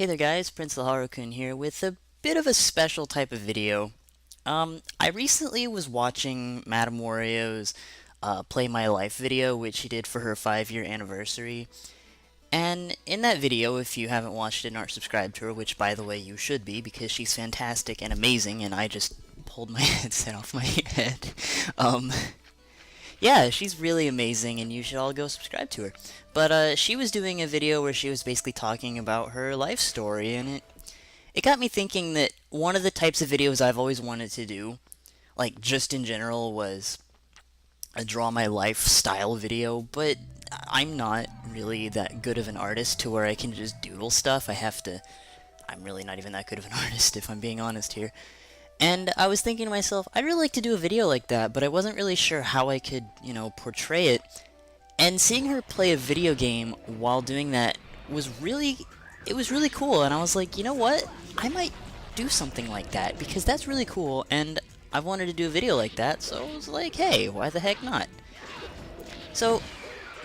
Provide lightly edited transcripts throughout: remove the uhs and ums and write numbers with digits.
Hey there guys, Prince Laharu-kun here with a bit of a special type of video. I recently was watching MadameWario's Play My Life video, which she did for her 5-year anniversary. And in that video, if you haven't watched it and aren't subscribed to her, which by the way you should be because she's fantastic and amazing and I just pulled my headset off my head. Um, yeah, she's really amazing and you should all go subscribe to her. But she was doing a video where she was basically talking about her life story, and it got me thinking that one of the types of videos I've always wanted to do, like just in general, was a draw my life style video, but I'm not really that good of an artist to where I can just doodle stuff. I'm really not even that good of an artist if I'm being honest here. And I was thinking to myself, I'd really like to do a video like that, but I wasn't really sure how I could, portray it. And seeing her play a video game while doing that it was really cool, and I was like, you know what? I might do something like that, because that's really cool, and I wanted to do a video like that, so I was like, hey, why the heck not? So,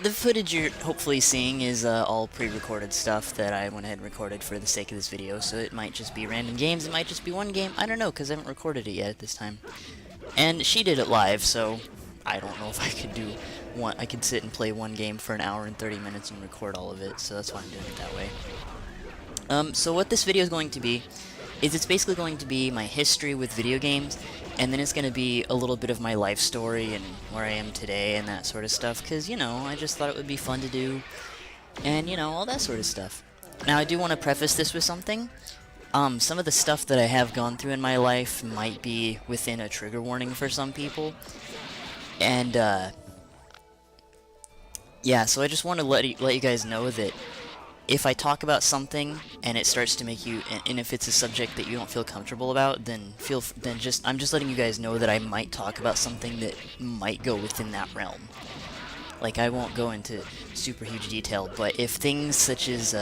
the footage you're hopefully seeing is all pre-recorded stuff that I went ahead and recorded for the sake of this video, so it might just be random games, it might just be one game, I don't know, because I haven't recorded it yet at this time. And she did it live, so I don't know if I could do one. I could sit and play one game for an hour and 30 minutes and record all of it, so that's why I'm doing it that way. So what this video is going to be is it's basically going to be my history with video games, and then it's going to be a little bit of my life story and where I am today and that sort of stuff, because, I just thought it would be fun to do, and, all that sort of stuff. Now, I do want to preface this with something. Some of the stuff that I have gone through in my life might be within a trigger warning for some people, and, yeah, so I just want to let you guys know that if I talk about something and it starts to make you, and if it's a subject that you don't feel comfortable about, then I'm just letting you guys know that I might talk about something that might go within that realm. Like, I won't go into super huge detail, but if things such as,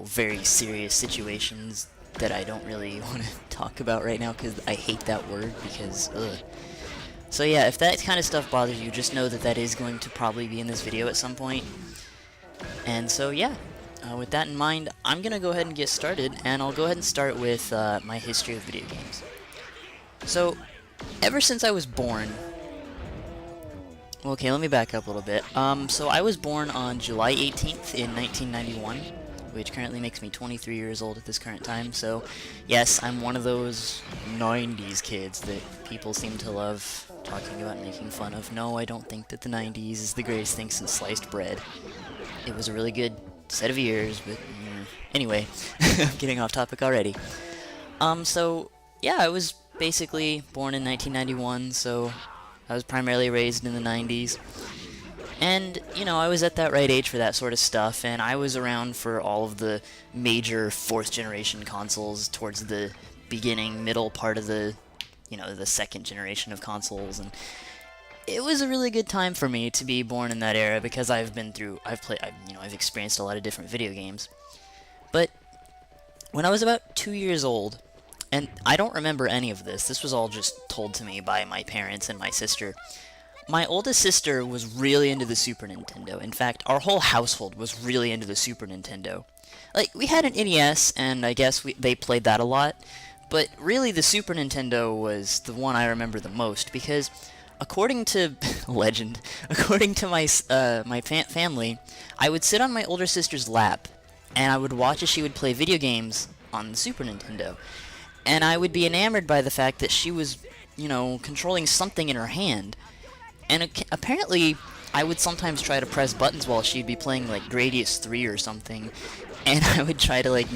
very serious situations that I don't really want to talk about right now because I hate that word because, ugh. So yeah, if that kind of stuff bothers you, just know that that is going to probably be in this video at some point. And so yeah, with that in mind, I'm going to go ahead and get started, and I'll go ahead and start with my history of video games. So, ever since I was born... Okay, let me back up a little bit. So I was born on July 18th in 1991, which currently makes me 23 years old at this current time, so yes, I'm one of those 90s kids that people seem to love talking about and making fun of. No, I don't think that the 90s is the greatest thing since sliced bread. It was a really good set of years, but anyway, I'm getting off topic already. So yeah, I was basically born in 1991, so I was primarily raised in the 90s. And, I was at that right age for that sort of stuff, and I was around for all of the major 4th generation consoles towards the middle part of the, the 2nd generation of consoles, and it was a really good time for me to be born in that era because I've experienced a lot of different video games. But when I was about 2 years old, and I don't remember any of this was all just told to me by my parents and my sister. My oldest sister was really into the Super Nintendo. In fact, our whole household was really into the Super Nintendo. Like, we had an NES, and I guess they played that a lot, but really the Super Nintendo was the one I remember the most, because according to legend, according to my family, I would sit on my older sister's lap, and I would watch as she would play video games on the Super Nintendo. And I would be enamored by the fact that she was, controlling something in her hand. And apparently, I would sometimes try to press buttons while she'd be playing, like, Gradius 3 or something, and I would try to, like,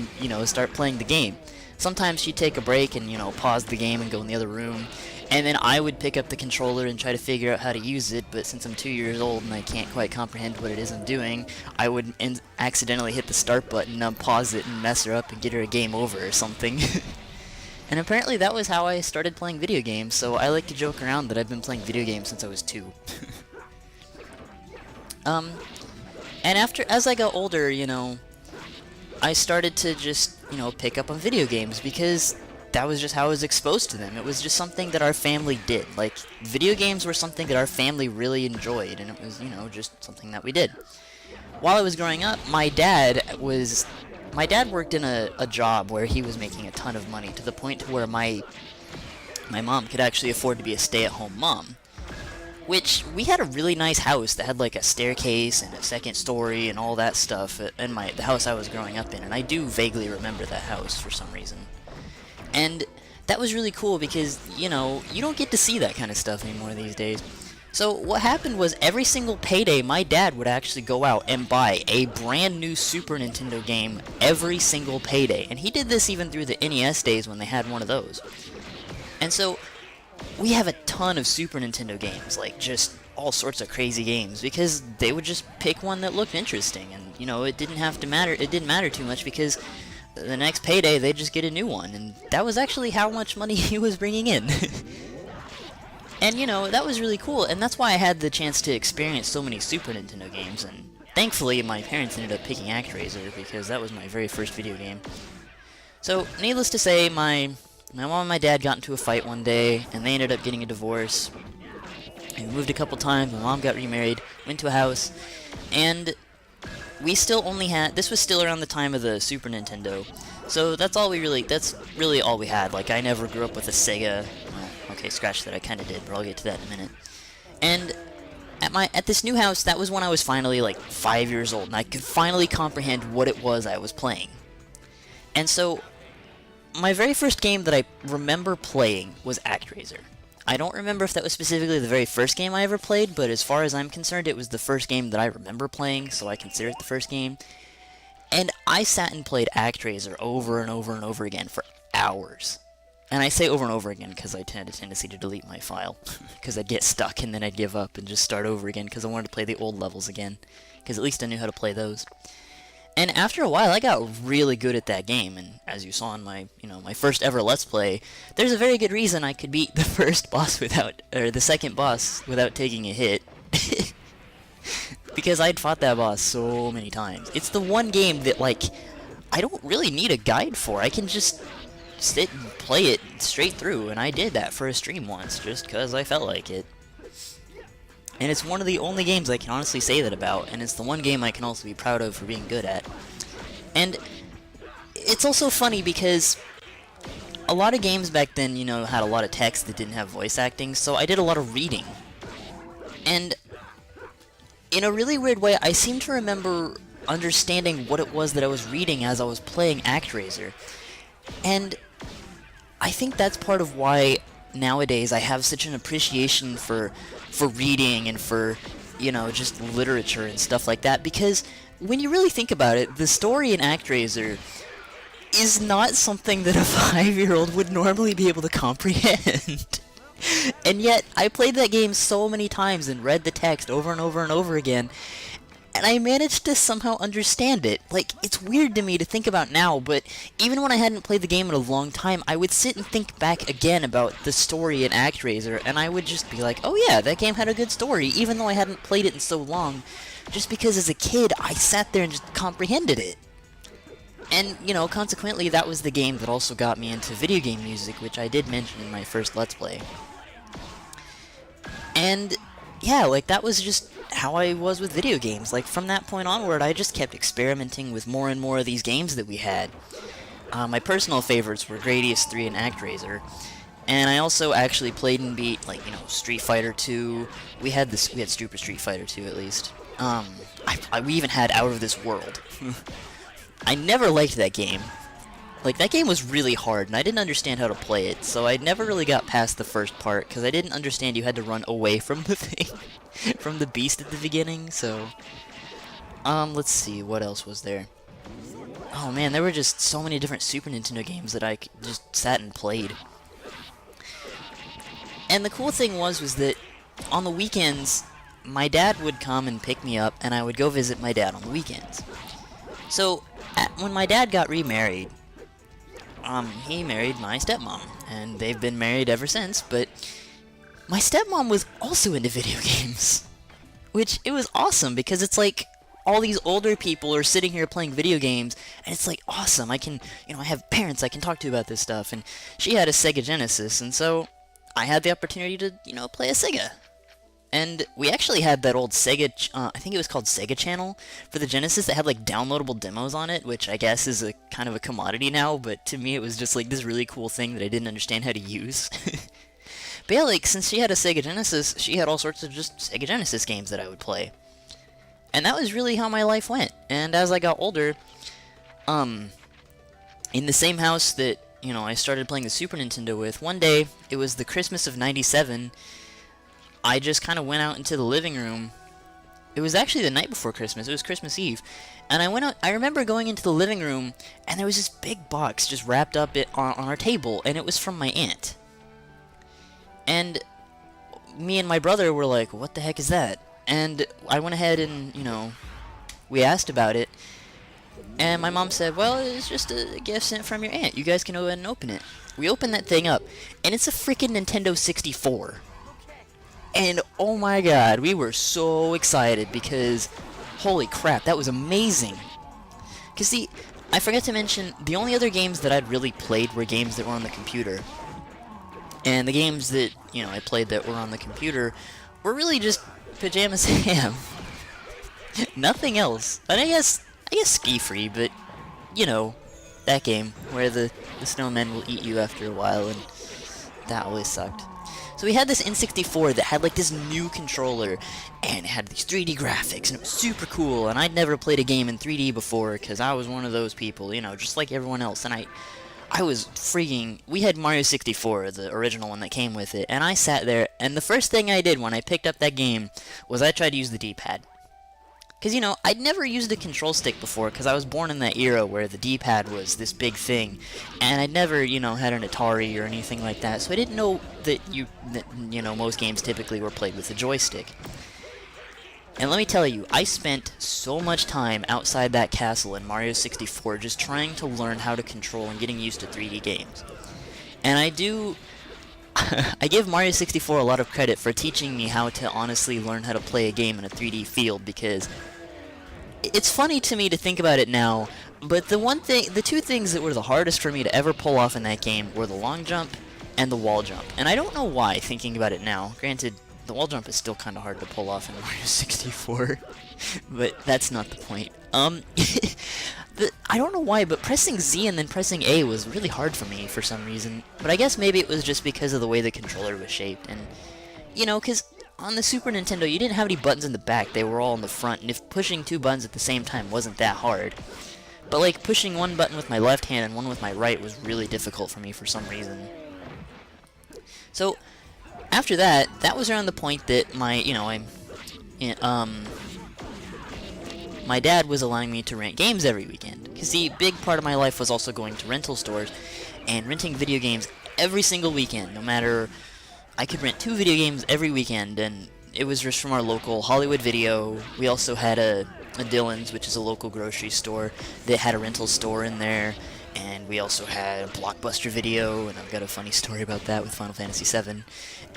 start playing the game. Sometimes she'd take a break and, pause the game and go in the other room, and then I would pick up the controller and try to figure out how to use it, but since I'm 2 years old and I can't quite comprehend what it is I'm doing, I would accidentally hit the start button, pause it, and mess her up and get her a game over or something. And apparently that was how I started playing video games, so I like to joke around that I've been playing video games since I was 2. And as I got older, I started to just, pick up on video games, because that was just how I was exposed to them. It was just something that our family did. Like, video games were something that our family really enjoyed, and it was, just something that we did. while I was growing up, my dad worked in a job where he was making a ton of money, to the point to where my mom could actually afford to be a stay-at-home mom. Which, we had a really nice house that had like a staircase and a second story and all that stuff in the house I was growing up in, and I do vaguely remember that house for some reason. And that was really cool because, you know, you don't get to see that kind of stuff anymore these days. So what happened was, every single payday, my dad would actually go out and buy a brand new Super Nintendo game every single payday. And he did this even through the NES days when they had one of those. And so, we have a ton of Super Nintendo games, like just all sorts of crazy games, because they would just pick one that looked interesting, and, you know, it didn't matter too much, because the next payday they'd just get a new one, and that was actually how much money he was bringing in. And, you know, that was really cool, and that's why I had the chance to experience so many Super Nintendo games, and thankfully my parents ended up picking Actraiser, because that was my very first video game. So, needless to say, my mom and my dad got into a fight one day, and they ended up getting a divorce. And we moved a couple times, my mom got remarried, went to a house, and we still only had, this was still around the time of the Super Nintendo, so that's really all we had. Like, I never grew up with a Sega. Well, okay, scratch that, I kinda did, but I'll get to that in a minute. And at this new house, that was when I was finally, like, 5 years old, and I could finally comprehend what it was I was playing. And so, my very first game that I remember playing was Actraiser. I don't remember if that was specifically the very first game I ever played, but as far as I'm concerned, it was the first game that I remember playing, so I consider it the first game. And I sat and played Actraiser over and over and over again for hours. And I say over and over again because I had a tendency to delete my file, because I'd get stuck and then I'd give up and just start over again because I wanted to play the old levels again, because at least I knew how to play those. And after a while, I got really good at that game, and as you saw in my first ever Let's Play, there's a very good reason I could beat the the second boss without taking a hit. Because I'd fought that boss so many times. It's the one game that, like, I don't really need a guide for. I can just sit and play it straight through, and I did that for a stream once, just because I felt like it. And it's one of the only games I can honestly say that about, and it's the one game I can also be proud of for being good at. And it's also funny because a lot of games back then, you know, had a lot of text that didn't have voice acting, so I did a lot of reading. And in a really weird way, I seem to remember understanding what it was that I was reading as I was playing Actraiser. And I think that's part of why nowadays I have such an appreciation for reading and for, you know, just literature and stuff like that, because when you really think about it, the story in Actraiser is not something that a 5-year-old would normally be able to comprehend. And yet, I played that game so many times and read the text over and over and over again, and I managed to somehow understand it. Like, it's weird to me to think about now, but even when I hadn't played the game in a long time, I would sit and think back again about the story in Actraiser, and I would just be like, oh yeah, that game had a good story, even though I hadn't played it in so long, just because as a kid, I sat there and just comprehended it. And, you know, consequently, that was the game that also got me into video game music, which I did mention in my first Let's Play. And yeah, like, that was just how I was with video games. Like, from that point onward, I just kept experimenting with more and more of these games that we had. My personal favorites were Gradius 3 and Actraiser. And I also actually played and beat, like, you know, Street Fighter 2. We had Super Street Fighter 2, at least. We even had Out of This World. I never liked that game. Like, that game was really hard, and I didn't understand how to play it, so I never really got past the first part, because I didn't understand you had to run away from the thing, from the beast at the beginning, so... let's see, what else was there? Oh man, there were just so many different Super Nintendo games that I just sat and played. And the cool thing was that on the weekends, my dad would come and pick me up, and I would go visit my dad on the weekends. So, when my dad got remarried, he married my stepmom, and they've been married ever since, but my stepmom was also into video games, which, it was awesome, because it's like, all these older people are sitting here playing video games, and it's like, awesome, I can, you know, I have parents I can talk to about this stuff, and she had a Sega Genesis, and so, I had the opportunity to, you know, play a Sega. And we actually had that old Sega, I think it was called Sega Channel for the Genesis that had like downloadable demos on it, which I guess is a kind of a commodity now, but to me it was just like this really cool thing that I didn't understand how to use. But yeah, like, since she had a Sega Genesis, she had all sorts of just Sega Genesis games that I would play. And that was really how my life went. And as I got older, in the same house that, you know, I started playing the Super Nintendo with, one day, it was the Christmas of '97, I just kind of went out into the living room. It was actually the night before Christmas, it was Christmas Eve. And I went out, I remember going into the living room, and there was this big box just wrapped up on our table, and it was from my aunt. And me and my brother were like, what the heck is that? And I went ahead and, you know, we asked about it. And my mom said, well, it's just a gift sent from your aunt. You guys can go ahead and open it. We opened that thing up, and it's a freaking Nintendo 64. And oh my god, we were so excited because, holy crap, that was amazing. Because see, I forgot to mention, the only other games that I'd really played were games that were on the computer. And the games that, you know, I played that were on the computer were really just Pajama Sam. Nothing else. And I guess Ski Free, but, you know, that game where the snowmen will eat you after a while, and that always sucked. So we had this N64 that had like this new controller, and it had these 3D graphics, and it was super cool, and I'd never played a game in 3D before, because I was one of those people, you know, just like everyone else, and I was freaking... We had Mario 64, the original one that came with it, and I sat there, and the first thing I did when I picked up that game was I tried to use the D-pad. Because, you know, I'd never used a control stick before, because I was born in that era where the D-pad was this big thing, and I'd never, you know, had an Atari or anything like that, so I didn't know that, you know, most games typically were played with a joystick. And let me tell you, I spent so much time outside that castle in Mario 64 just trying to learn how to control and getting used to 3D games. And I give Mario 64 a lot of credit for teaching me how to honestly learn how to play a game in a 3D field, because it's funny to me to think about it now, but the two things that were the hardest for me to ever pull off in that game were the long jump and the wall jump. And I don't know why, thinking about it now. Granted, the wall jump is still kind of hard to pull off in Mario 64, but that's not the point. I don't know why, but pressing Z and then pressing A was really hard for me for some reason. But I guess maybe it was just because of the way the controller was shaped. And, you know, because on the Super Nintendo, you didn't have any buttons in the back. They were all in the front. And if pushing two buttons at the same time wasn't that hard. But, like, pushing one button with my left hand and one with my right was really difficult for me for some reason. So, after that, that was around the point that my dad was allowing me to rent games every weekend. Because the big part of my life was also going to rental stores and renting video games every single weekend. No matter, I could rent 2 video games every weekend, and it was just from our local Hollywood Video. We also had a Dillon's, which is a local grocery store that had a rental store in there. And we also had a Blockbuster Video, and I've got a funny story about that with Final Fantasy VII.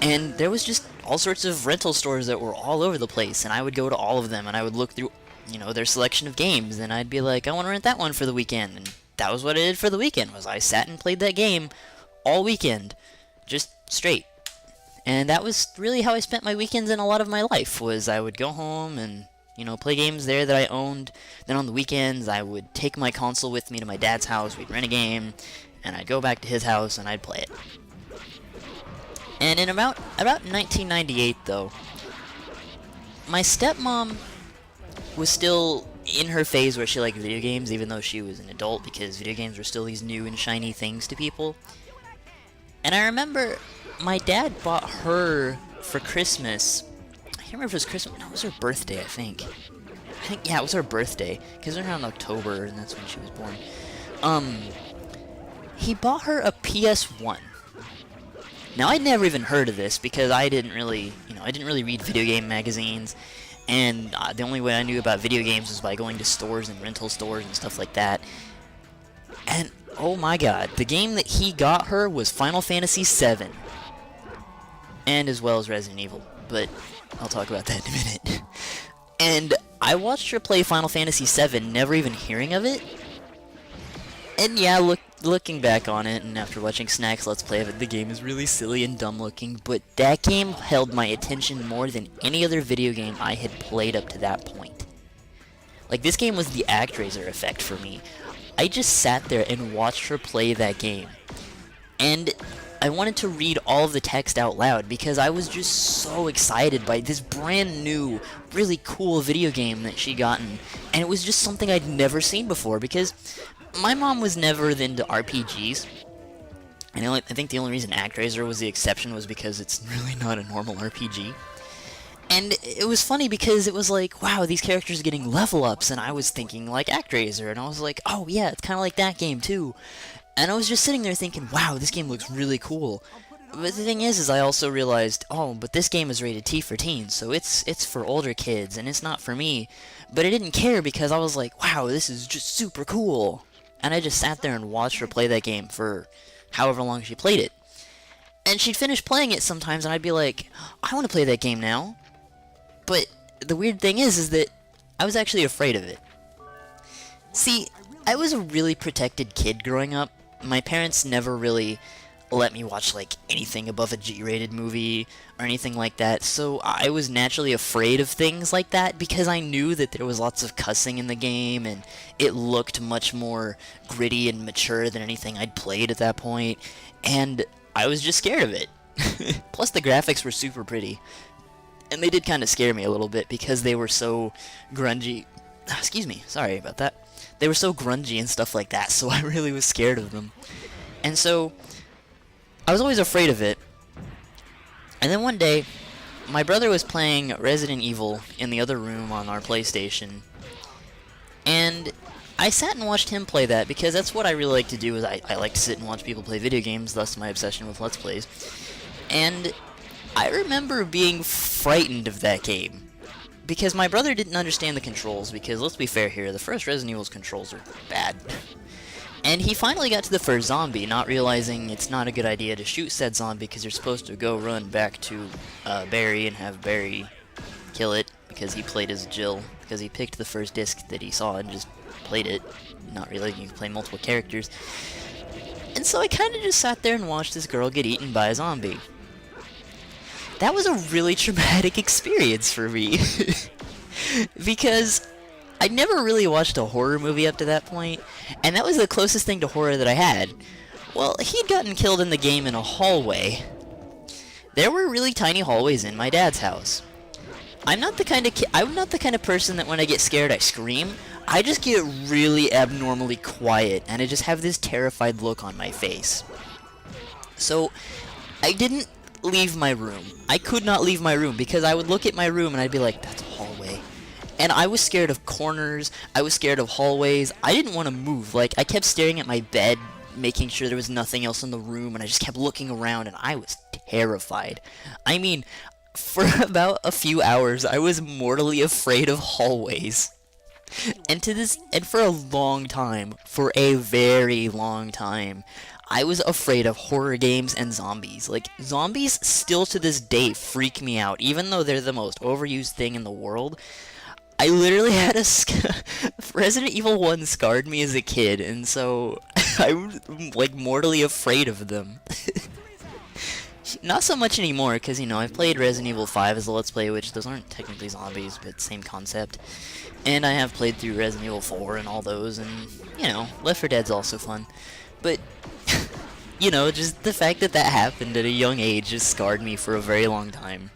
And there was just all sorts of rental stores that were all over the place, and I would go to all of them, and I would look through, you know, their selection of games, and I'd be like, I want to rent that one for the weekend. And that was what I did for the weekend, was I sat and played that game all weekend, just straight. And that was really how I spent my weekends in a lot of my life, was I would go home and, you know, play games there that I owned. Then on the weekends, I would take my console with me to my dad's house, we'd rent a game, and I'd go back to his house and I'd play it. And in about 1998, though, my stepmom was still in her phase where she liked video games, even though she was an adult, because video games were still these new and shiny things to people. And I remember my dad bought her for Christmas, I can't remember if it was Christmas, no, it was her birthday, I think, yeah, it was her birthday, because it was around October, and that's when she was born. He bought her a PS1. Now, I'd never even heard of this, because I didn't really read video game magazines, and the only way I knew about video games was by going to stores and rental stores and stuff like that. And, oh my god, the game that he got her was Final Fantasy VII. And as well as Resident Evil, but I'll talk about that in a minute. And I watched her play Final Fantasy VII, never even hearing of it. And yeah, look, looking back on it, and after watching Snack's Let's Play of it, the game is really silly and dumb looking, but that game held my attention more than any other video game I had played up to that point. Like, this game was the Actraiser effect for me. I just sat there and watched her play that game. And I wanted to read all of the text out loud because I was just so excited by this brand new, really cool video game that she gotten. And it was just something I'd never seen before because my mom was never into RPGs. And I think the only reason Actraiser was the exception was because it's really not a normal RPG. And it was funny because it was like, wow, these characters are getting level ups, and I was thinking like Actraiser, and I was like, oh yeah, it's kind of like that game too. And I was just sitting there thinking, wow, this game looks really cool. But the thing is I also realized, oh, but this game is rated T for teens, so it's for older kids, and it's not for me. But I didn't care because I was like, wow, this is just super cool. And I just sat there and watched her play that game for however long she played it. And she'd finish playing it sometimes, and I'd be like, I want to play that game now. But the weird thing is that I was actually afraid of it. See, I was a really protected kid growing up. My parents never really let me watch like anything above a G-rated movie or anything like that, so I was naturally afraid of things like that because I knew that there was lots of cussing in the game and it looked much more gritty and mature than anything I'd played at that point, and I was just scared of it. Plus the graphics were super pretty. And they did kind of scare me a little bit because they were so grungy. Excuse me, sorry about that. They were so grungy and stuff like that, so I really was scared of them. And so, I was always afraid of it. And then one day, my brother was playing Resident Evil in the other room on our PlayStation. And I sat and watched him play that because that's what I really like to do, is I like to sit and watch people play video games, thus my obsession with Let's Plays. And I remember being frightened of that game because my brother didn't understand the controls, because let's be fair here, the first Resident Evil's controls are bad. And he finally got to the first zombie, not realizing it's not a good idea to shoot said zombie because you're supposed to go run back to Barry and have Barry kill it because he played as Jill, because he picked the first disc that he saw and just played it, not realizing you can play multiple characters. And so I kind of just sat there and watched this girl get eaten by a zombie. That was a really traumatic experience for me. Because I never really watched a horror movie up to that point, and that was the closest thing to horror that I had. Well, he'd gotten killed in the game in a hallway. There were really tiny hallways in my dad's house. I'm not the kind of person that when I get scared I scream. I just get really abnormally quiet, and I just have this terrified look on my face. So, I didn't leave my room. I could not leave my room because I would look at my room and I'd be like, that's a hallway. And I was scared of corners, I was scared of hallways, I didn't want to move. Like, I kept staring at my bed, making sure there was nothing else in the room, and I just kept looking around, and I was terrified. I mean, for about a few hours, I was mortally afraid of hallways. And for a long time, for a very long time, I was afraid of horror games and zombies. Like, zombies still to this day freak me out, even though they're the most overused thing in the world. I literally had Resident Evil 1 scarred me as a kid, and so I was, like, mortally afraid of them. Not so much anymore, because, you know, I've played Resident Evil 5 as a Let's Play, which those aren't technically zombies, but same concept. And I have played through Resident Evil 4 and all those, and, you know, Left 4 Dead's also fun. But, you know, just the fact that that happened at a young age just scarred me for a very long time.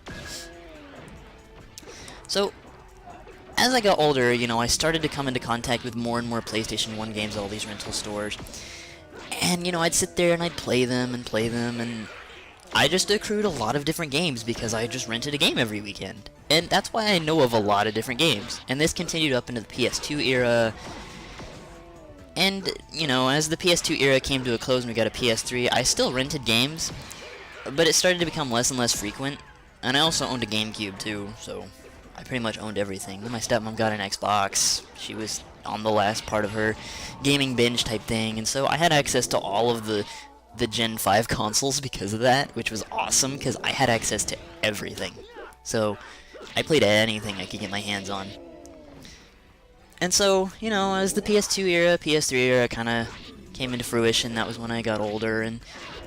So, as I got older, you know, I started to come into contact with more and more PlayStation 1 games at all these rental stores. And, you know, I'd sit there and I'd play them, and I just accrued a lot of different games because I just rented a game every weekend. And that's why I know of a lot of different games. And this continued up into the PS2 era. And, you know, as the PS2 era came to a close and we got a PS3, I still rented games, but it started to become less and less frequent. And I also owned a GameCube too, so I pretty much owned everything. Then my stepmom got an Xbox. She was on the last part of her gaming binge type thing, and so I had access to all of the Gen 5 consoles because of that, which was awesome because I had access to everything. So I played anything I could get my hands on. And so, you know, as the PS2 era, PS3 era kind of came into fruition, that was when I got older, and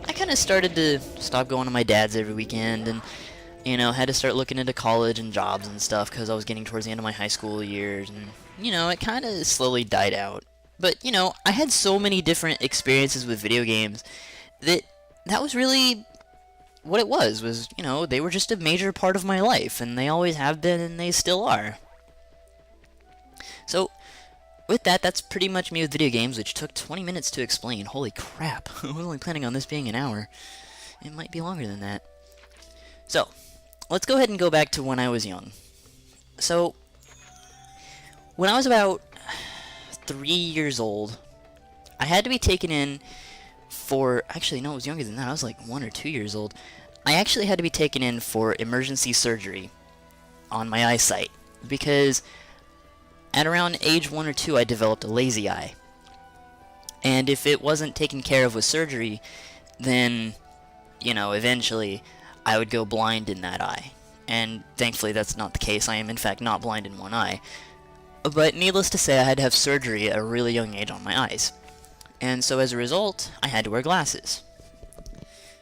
I kind of started to stop going to my dad's every weekend, and had to start looking into college and jobs and stuff because I was getting towards the end of my high school years, and it kind of slowly died out. But I had so many different experiences with video games that was really what it was, they were just a major part of my life, and they always have been, and they still are. So, with that, that's pretty much me with video games, which took 20 minutes to explain. Holy crap, I was only planning on this being an hour. It might be longer than that. So, let's go ahead and go back to when I was young. So, when I was about 3 years old, I had to be taken in for, actually no, it was younger than that, I was like 1 or 2 years old. I actually had to be taken in for emergency surgery on my eyesight, because at around age 1 or 2 I developed a lazy eye. And if it wasn't taken care of with surgery, then, eventually I would go blind in that eye. And thankfully that's not the case. I am in fact not blind in one eye. But needless to say, I had to have surgery at a really young age on my eyes. And so as a result, I had to wear glasses.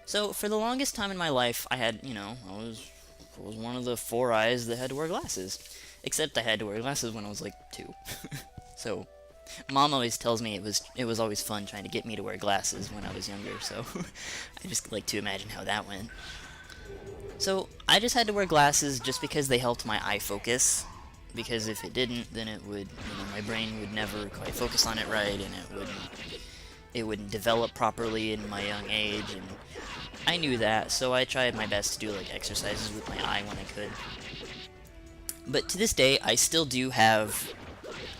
So for the longest time in my life, I had, I was one of the 4 eyes that had to wear glasses. Except I had to wear glasses when I was like 2. So Mom always tells me it was always fun trying to get me to wear glasses when I was younger, so I just like to imagine how that went. So I just had to wear glasses just because they helped my eye focus. Because if it didn't, then it would, my brain would never quite focus on it right, and it wouldn't develop properly in my young age, and I knew that, so I tried my best to do like exercises with my eye when I could. But to this day, I still do have,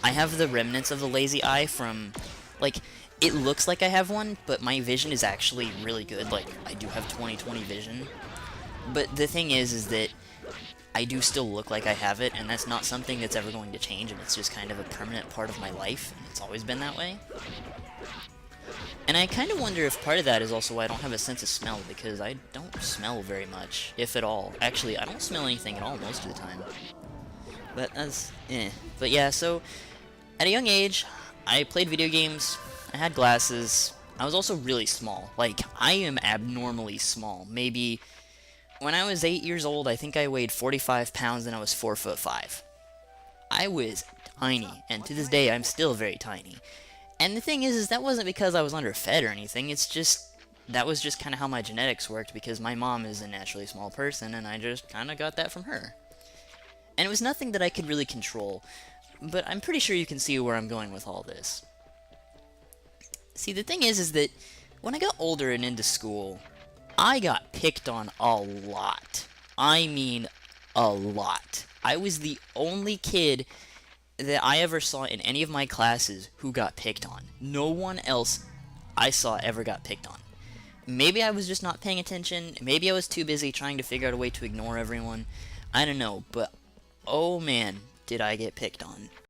I have the remnants of the lazy eye from, like, it looks like I have one, but my vision is actually really good. Like, I do have 20/20 vision. But the thing is that I do still look like I have it, and that's not something that's ever going to change, and it's just kind of a permanent part of my life, and it's always been that way. And I kind of wonder if part of that is also why I don't have a sense of smell, because I don't smell very much, if at all. Actually, I don't smell anything at all most of the time. But that's, But yeah, so, at a young age, I played video games, I had glasses, I was also really small. Like, I am abnormally small. Maybe, when I was 8 years old, I think I weighed 45 pounds and I was 4'5". I was tiny, and to this day, I'm still very tiny. And the thing is that wasn't because I was underfed or anything, it's just, that was just kind of how my genetics worked, because my mom is a naturally small person, and I just kind of got that from her. And it was nothing that I could really control, but I'm pretty sure you can see where I'm going with all this. See, the thing is that when I got older and into school, I got picked on a lot. I mean, a lot. I was the only kid that I ever saw in any of my classes who got picked on. No one else I saw ever got picked on. Maybe I was just not paying attention, maybe I was too busy trying to figure out a way to ignore everyone. I don't know, but oh man, did I get picked on.